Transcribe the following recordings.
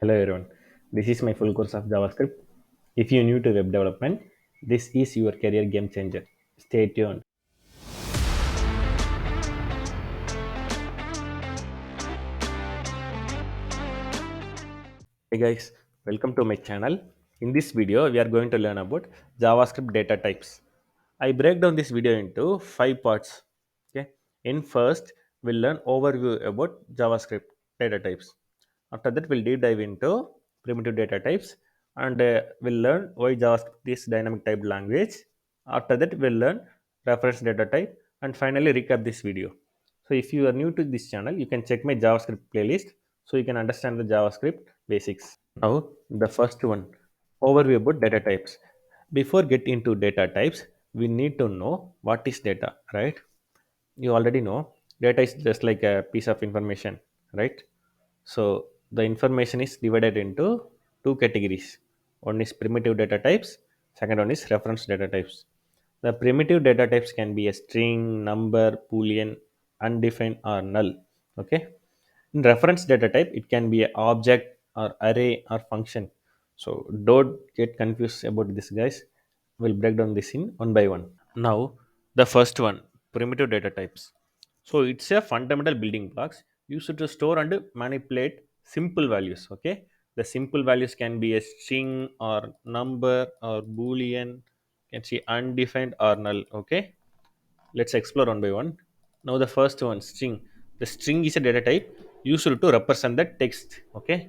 Hello everyone. This is my full course of JavaScript. If you're new to web development, this is your career game changer. Stay tuned. Hey guys, welcome to my channel. In this video, we are going to learn about JavaScript data types. I break down this video into 5 parts. Okay. In first, we'll learn overview about JavaScript data types. After that, we'll deep dive into primitive data types and we'll learn why JavaScript is dynamic typed language. After that, we'll learn reference data type and finally recap this video. So if you are new to this channel, you can check my JavaScript playlist so you can understand the JavaScript basics. Now, the first one, overview about data types. Before get into data types, we need to know what is data, right? You already know data is just like a piece of information, right? So the information is divided into two categories. One is primitive data types, second one is reference data types. The primitive data types can be a string, number, boolean, undefined, or null. Okay. In reference data type, it can be an object or array or function. So don't get confused about this, guys. We'll break down this in one by one. Now, the first one, primitive data types. So it's a fundamental building blocks used to store and manipulate simple values. Okay, the simple values can be a string or number or boolean. You can see undefined or null. Okay, let's explore one by one. Now the first one, string. The string is a data type used to represent the text. Okay,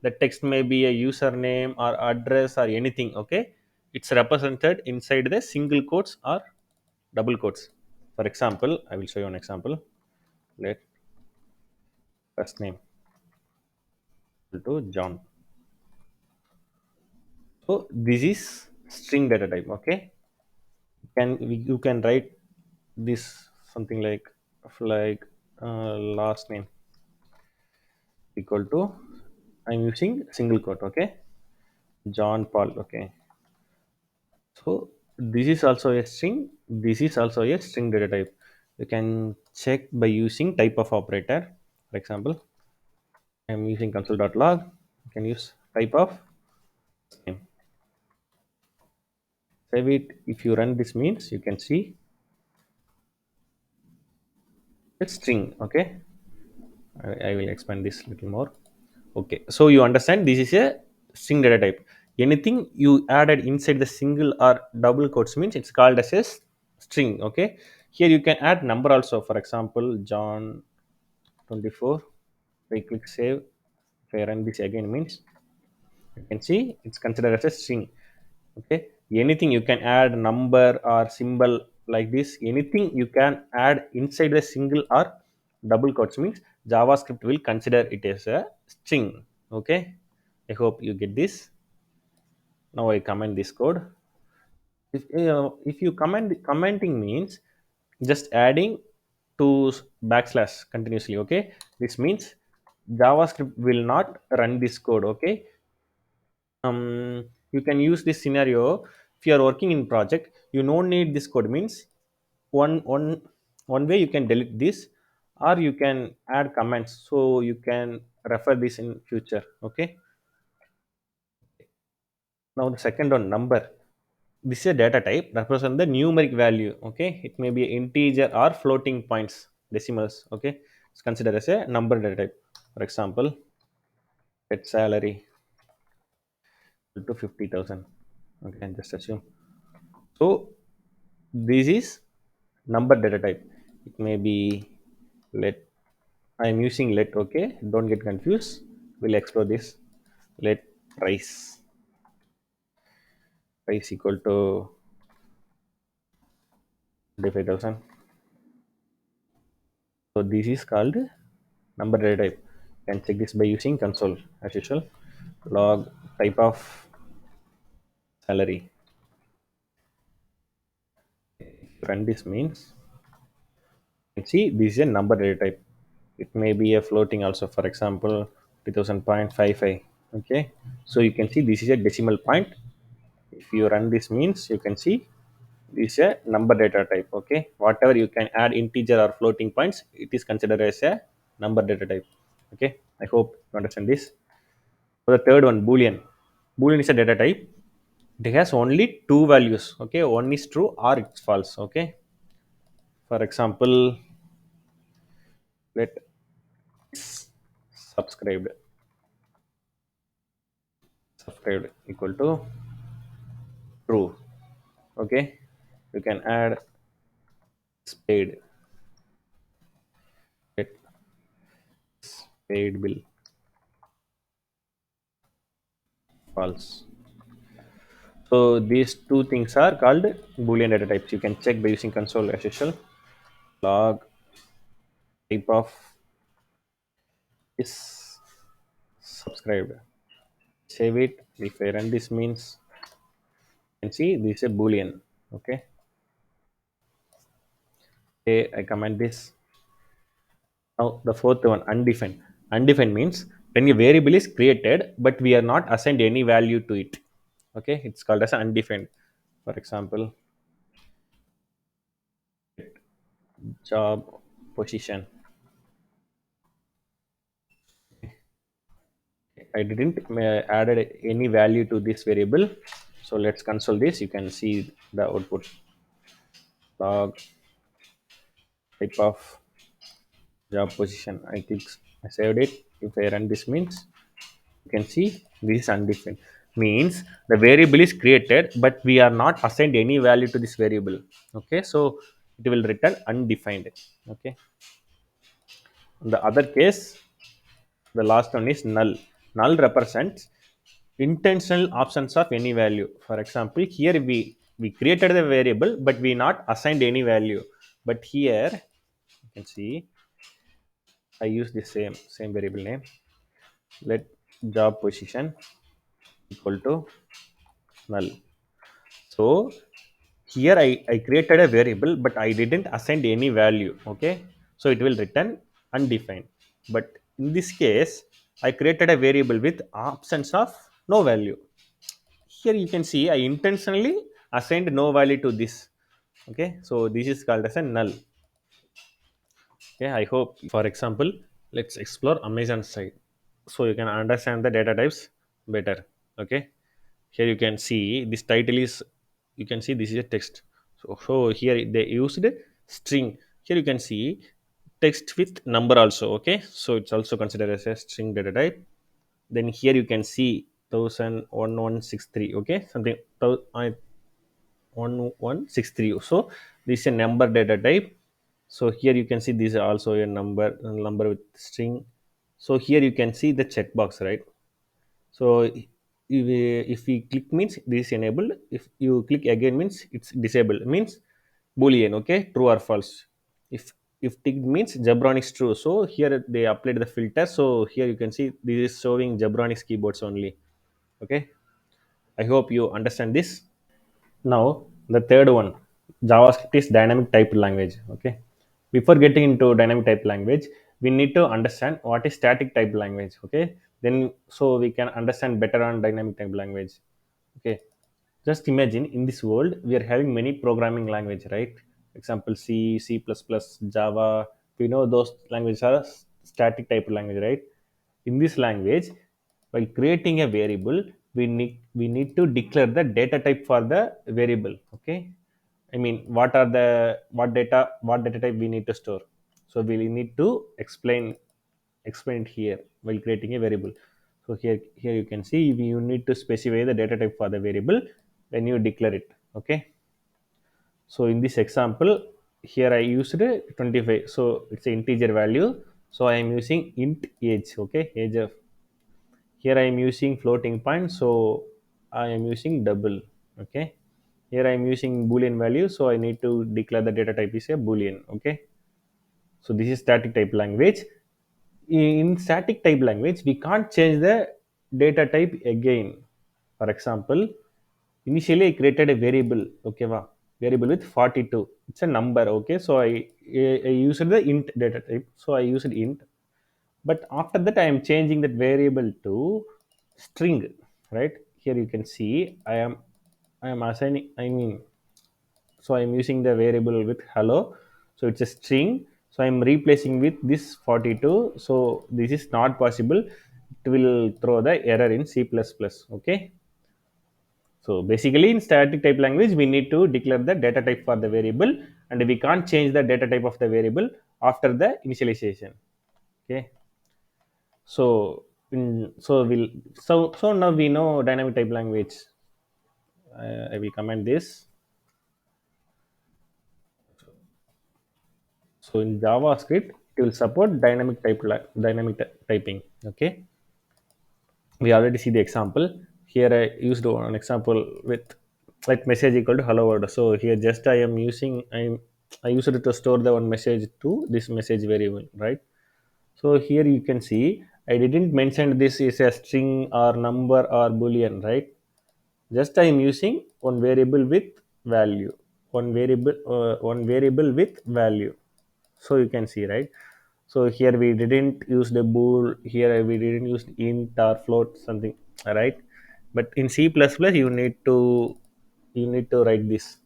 the text may be a username or address or anything. Okay, it's represented inside the single quotes or double quotes. For example, I will show you an example. Let first name equal to John. So this is string data type. Okay, you can write this something like last name equal to, I'm using single quote. Okay, John Paul. Okay, so this is also a string. This is also a string data type. You can check by using type of operator. For example, I'm using console.log. You can use type of name. Save it. If you run this means you can see a string. Okay, I will expand this little more. Okay, so you understand this is a string data type. Anything you added inside the single or double quotes means it's called as a string. Okay, here you can add number also. For example, John 24. I click save. If I run this again means you can see it's considered as a string. Okay, anything you can add number or symbol like this, anything you can add inside the single or double quotes means JavaScript will consider it as a string. Okay, I hope you get this. Now I comment this code. If you commenting means just adding to backslash continuously. Okay, this means JavaScript will not run this code. Okay, you can use this scenario if you are working in project, you don't need this code means one one one way you can delete this or you can add comments so you can refer this in future. Okay, now the second one, number. This is a data type represent the numeric value. Okay, it may be integer or floating points, decimals. Okay, it's considered as a number data type. For example, get salary equal to 50,000. Okay, just assume. So this is number data type. It may be let. I am using let. Okay, don't get confused. We'll explore this. Let price equal to 25,000. So this is called number data type. You can check this by using console as usual. Log type of salary. Run this means you can see this is a number data type. It may be a floating also. For example, 2000.55. Okay, so you can see this is a decimal point. If you run this means you can see this is a number data type. Okay, whatever you can add integer or floating points, it is considered as a number data type. Okay, I hope you understand this. So the third one, boolean. Boolean is a data type. It has only two values. Okay, one is true or it's false. Okay, for example, let subscribed subscribed equal to true. Okay, you can add paid, let paid bill false. So these two things are called boolean data types. You can check by using console as usual. Log type of is subscribed. Save it. If I run this means, you can see this is a boolean. Okay. Okay, I comment this. Now the fourth one, undefined. Undefined means when a variable is created but we are not assigned any value to it. Okay, it's called as undefined. For example, job position. I didn't added any value to this variable. So let's console this. You can see the output. Log type of job position. I saved it. If I run this means, you can see this is undefined. Means the variable is created but we are not assigned any value to this variable. Okay, so it will return undefined. Okay, the other case, the last one is null. Null represents intentional absence of any value. For example, here we created the variable but we not assigned any value, but here you can see I use the same variable name. Let job position equal to null. So here I created a variable but I didn't assign any value. Okay, so it will return undefined. But in this case I created a variable with absence of no value. Here you can see I intentionally assigned no value to this. Okay, so this is called as a null. Okay, I hope. For example, let's explore Amazon site so you can understand the data types better. Okay, here you can see this title is, you can see this is a text. So here they used string. Here you can see text with number also. Okay, so it's also considered as a string data type. Then here you can see 101163. Okay, something 1163. So this is a number data type. So here you can see this is also a number with string. So here you can see the checkbox, right? So if we click means this is enabled. If you click again means it's disabled. Means boolean. Okay, true or false. If tick means Jabronics true. So here they applied the filter. So here you can see this is showing Jabronics keyboards only. Okay, I hope you understand this. Now, the third one, JavaScript is dynamic type language. Okay. Before getting into dynamic type language, we need to understand what is static type language. Okay. Then, so we can understand better on dynamic type language. Okay. Just imagine in this world, we are having many programming language, right? Example C, C++, Java. We know those languages are static type language, right? In this language, while creating a variable, we need to declare the data type for the variable. Okay, I mean what data type we need to store. So we need to explain it here while creating a variable. So here you can see you need to specify the data type for the variable when you declare it. Okay, so in this example, here I used 25. So it's an integer value. So I am using int age. Okay, age of, here I am using floating point. So I am using double. Okay, here I am using boolean value. So I need to declare the data type is a boolean. Okay, so this is static type language. In static type language we can't change the data type again. For example, initially I created a variable. Okay, variable with 42. It's a number. Okay, so I used the int data type. So I used int, but after that I am changing that variable to string. Right, here you can see I am assigning, I mean, so I'm using the variable with hello. So it's a string. So I'm replacing with this 42. So this is not possible. it will throw the error in C++. Okay. So basically in static type language, we need to declare the data type for the variable, and we can't change the data type of the variable after the initialization. Okay. So so now we know dynamic type language. I will comment this. So in JavaScript, it will support typing. Okay. We already see the example. Here I used one example with like message equal to hello world. So here just I used it to store the one message to this message variable, right? So here you can see I didn't mention this is a string or number or boolean, right? Just I am using one variable with value. So you can see, right? So here we didn't use the bool, here we didn't use int or float something, right? But in C++ you need to write this.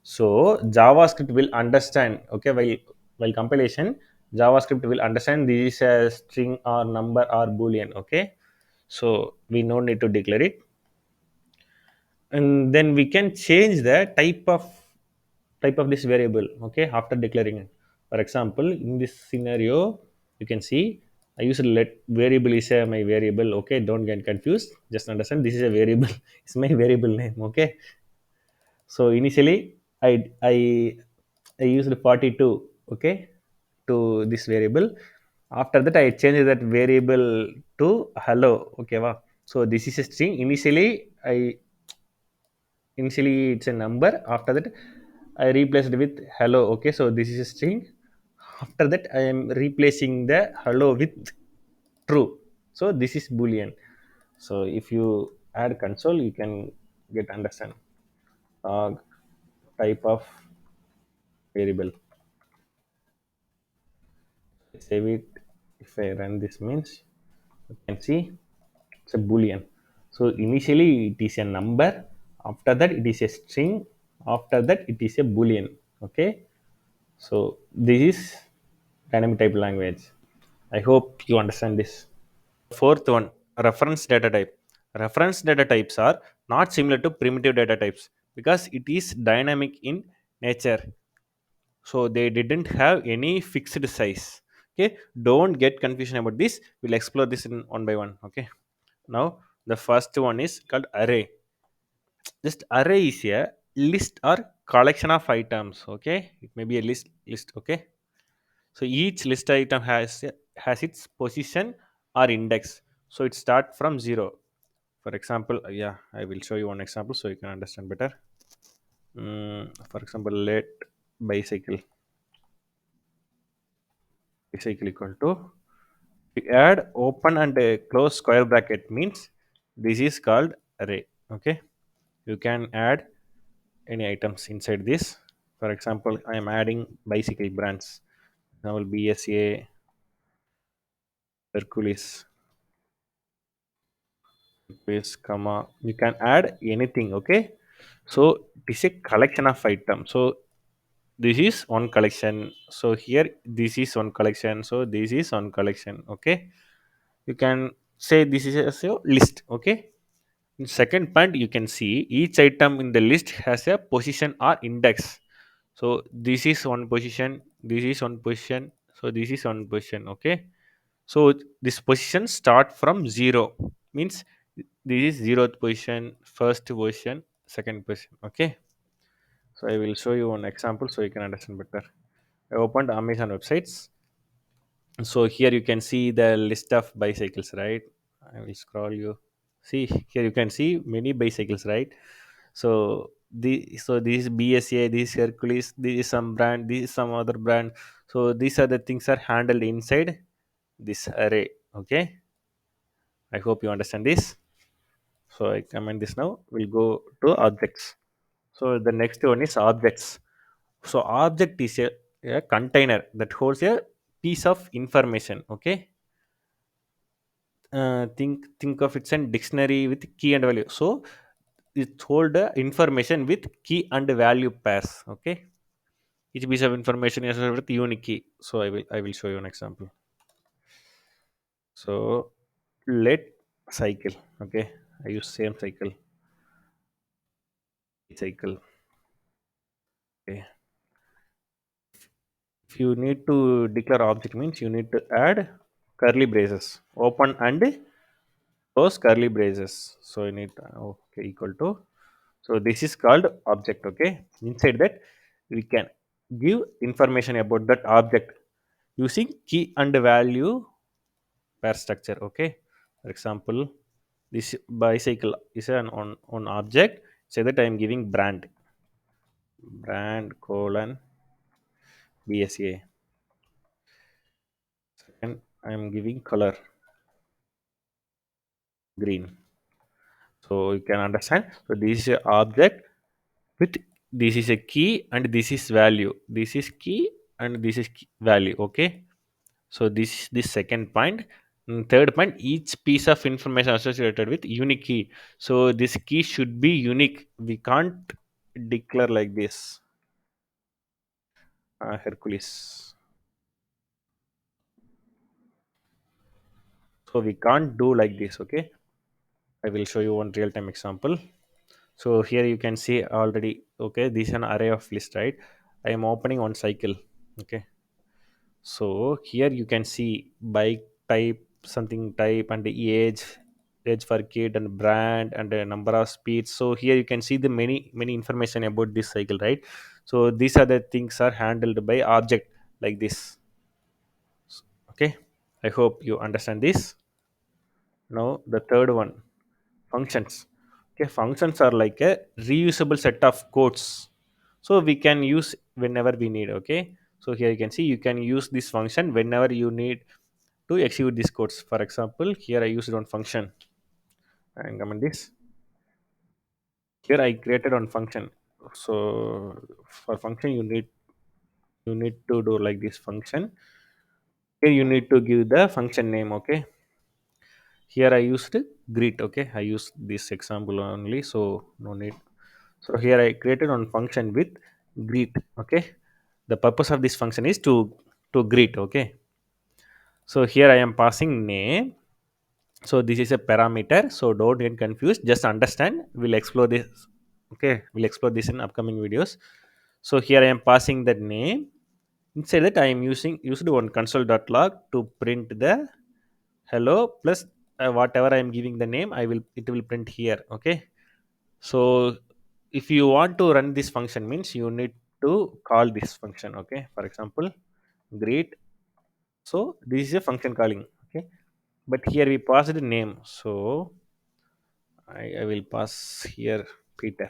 So JavaScript will understand, okay, while compilation, JavaScript will understand this is a string or number or boolean. Okay. So we no need to declare it, and then we can change the type of this variable, okay, after declaring it. For example, in this scenario, you can see I use let variable is my variable. Okay, don't get confused, just understand this is a variable. It's my variable name. Okay. So initially I used 42, okay, to this variable. After that I changed that variable to hello. Okay, wow. So this is a string. Initially it's a number. After that I replaced with hello. Okay, so this is a string. After that I am replacing the hello with true. So this is boolean. So if you add console, you can get understand type of variable. Save it. If I run this means, you can see it's a boolean. So initially it is a number. After that it is a string. After that it is a boolean. Okay. So this is dynamic type language. I hope you understand this. Fourth one, reference data type. Reference data types are not similar to primitive data types because it is dynamic in nature. So they didn't have any fixed size. Okay, don't get confusion about this. We'll explore this in one by one. Okay. Now the first one is called array. Just array is a list or collection of items. Okay, it may be a list. Okay. So each list item has its position or index. So it start from 0. For example, yeah, I will show you one example so you can understand better. For example, let bicycle bicycle equal to, we add open and close square bracket means this is called array. Okay, you can add any items inside this. For example, I am adding bicycle brands. Now will BSA, Hercules, space comma, you can add anything. Okay, so this is a collection of items. So this is one collection. So here this is one collection. So this is one collection. Okay, you can say this is a list. Okay. In second point, you can see each item in the list has a position or index. So this is one position, this is one position, so this is one position. Okay. So this position start from 0 means this is zeroth position, first position, second position. Okay. So I will show you one example so you can understand better. I opened Amazon websites. So here you can see the list of bicycles, right? I will scroll you. See here you can see many bicycles, right? So this is BSA, this is Hercules, this is some brand, this is some other brand. So these are the things are handled inside this array. Okay, I hope you understand this. So I comment this now. We'll go to objects. So the next one is objects. So object is a container that holds a piece of information. Okay, think of it's a dictionary with key and value. So it hold information with key and value pairs. Okay, each piece of information is with unique key. So I will show you an example. So let cycle. Okay, I use same cycle. Okay, if you need to declare object means you need to add curly braces, open and close curly braces. So you need okay equal to, so this is called object. Okay, inside that we can give information about that object using key and value pair structure. Okay, for example, this bicycle is an on object, say that I am giving brand colon bsa, and I am giving color green. So you can understand, so this is a object with, this is a key and this is value, this is key and this is value. Okay, so this is the second point. And third point, each piece of information associated with unique key, so this key should be unique, we can't declare like this. Hercules, so we can't do like this. Okay, I will show you one real time example. So here you can see already. Okay, this is an array of list, right? I am opening one cycle. Okay, so here you can see bike type, something type, and the age for kid, and brand, and the number of speeds. So here you can see the many information about this cycle, right? So these are the things are handled by object like this. Okay, I hope you understand this. Now the third one, functions. Okay, functions are like a reusable set of codes, so we can use whenever we need. Okay, so here you can see you can use this function whenever you need to execute these codes. For example, here I used one function and comment this. Here I created one function. So for function you need to do like this function. Here you need to give the function name. Okay, here I used greet. Okay, I used this example only, so no need. So here I created one function with greet. Okay, the purpose of this function is to greet. Okay, so here I am passing name. So this is a parameter, so don't get confused, just understand, we'll explore this. Okay, we'll explore this in upcoming videos. So here I am passing that name. Inside that I am used one console.log to print the hello plus whatever I am giving the name, I will, it will print here. Okay, so if you want to run this function means you need to call this function. Okay, for example, greet. So this is a function calling. Okay, but here we passed the name, so I will pass here Peter.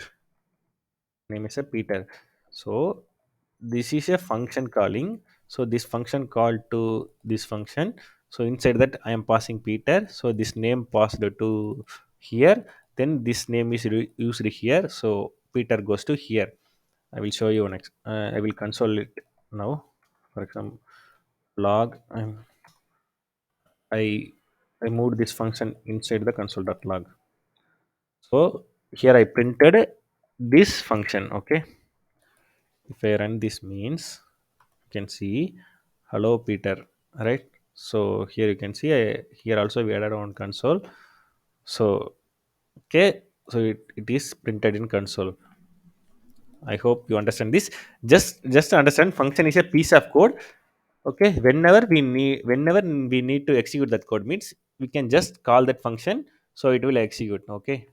Name is a Peter. So this is a function calling. So this function called to this function. So inside that I am passing Peter. So this name passed to here. Then this name is used here. So Peter goes to here. I will show you next. I will console it now. For example, log. I I moved this function inside the console.log. So here I printed this function. Okay, if I run this means you can see hello Peter, right? So here you can see here also we added on console. So okay, so it is printed in console. I hope you understand this. Just to understand, function is a piece of code. Okay, whenever we need to execute that code means we can just call that function, so it will execute. Okay,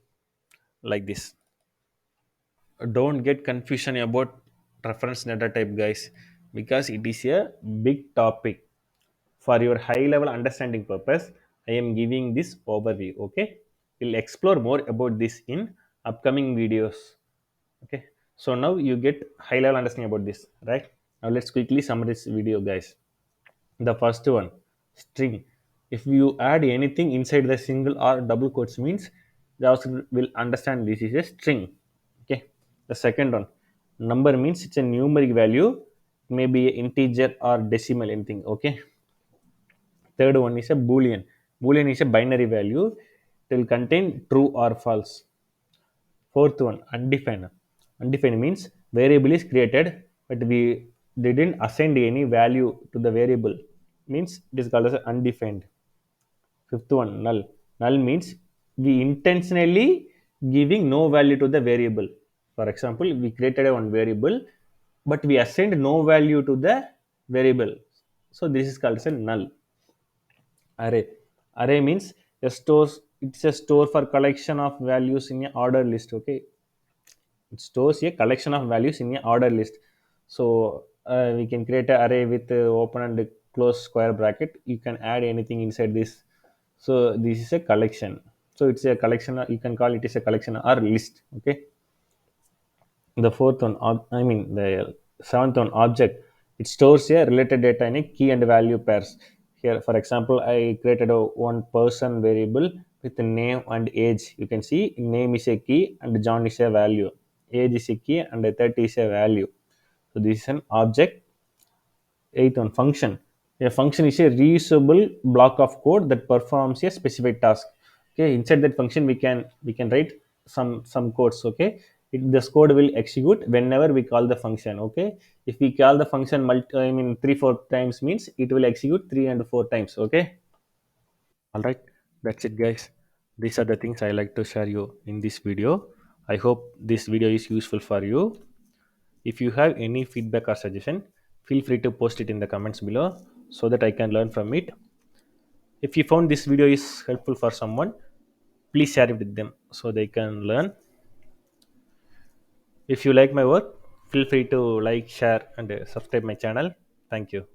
like this. Don't get confusion about reference data type, guys, because it is a big topic. For your high level understanding purpose, I am giving this overview. Okay, we'll explore more about this in upcoming videos. Okay, so now you get high level understanding about this, right? Now let's quickly summarize this video, guys. The first one, string. If you add anything inside the single or double quotes means JavaScript will understand this is a string. Okay. The second one, number means it's a numeric value, maybe integer or decimal, anything. Okay. Third one is a boolean. Boolean is a binary value. It will contain true or false. Fourth one, undefined. Undefined means variable is created, but we didn't assign any value to the variable. Means it is called as undefined. Fifth one, null. Null means we intentionally giving no value to the variable. For example, we created a one variable, but we assigned no value to the variable. So this is called as a null. Array. Array means a store. It's a store for collection of values in a order list. Okay, it stores a collection of values in a order list. So we can create an array with open and close square bracket. You can add anything inside this. So this is a collection. So it's a collection. You can call it as a collection or list. Okay. The fourth one, the seventh one, object. It stores a related data in a key and value pairs. Here, for example, I created a one person variable with the name and age. You can see name is a key and John is a value. Age is a key and 30 is a value. So this is an object. Eighth one, function. A function is a reusable block of code that performs a specific task. Okay, inside that function we can write some codes. Okay, this code will execute whenever we call the function. Okay, if we call the function 3 4 times means it will execute 3 and 4 times. Okay, all right, that's it, guys. These are the things I like to share you in this video. I hope this video is useful for you. If you have any feedback or suggestion, feel free to post it in the comments below so that I can learn from it. If you found this video is helpful for someone, please share it with them so they can learn. If you like my work, feel free to like, share, and subscribe my channel. Thank you.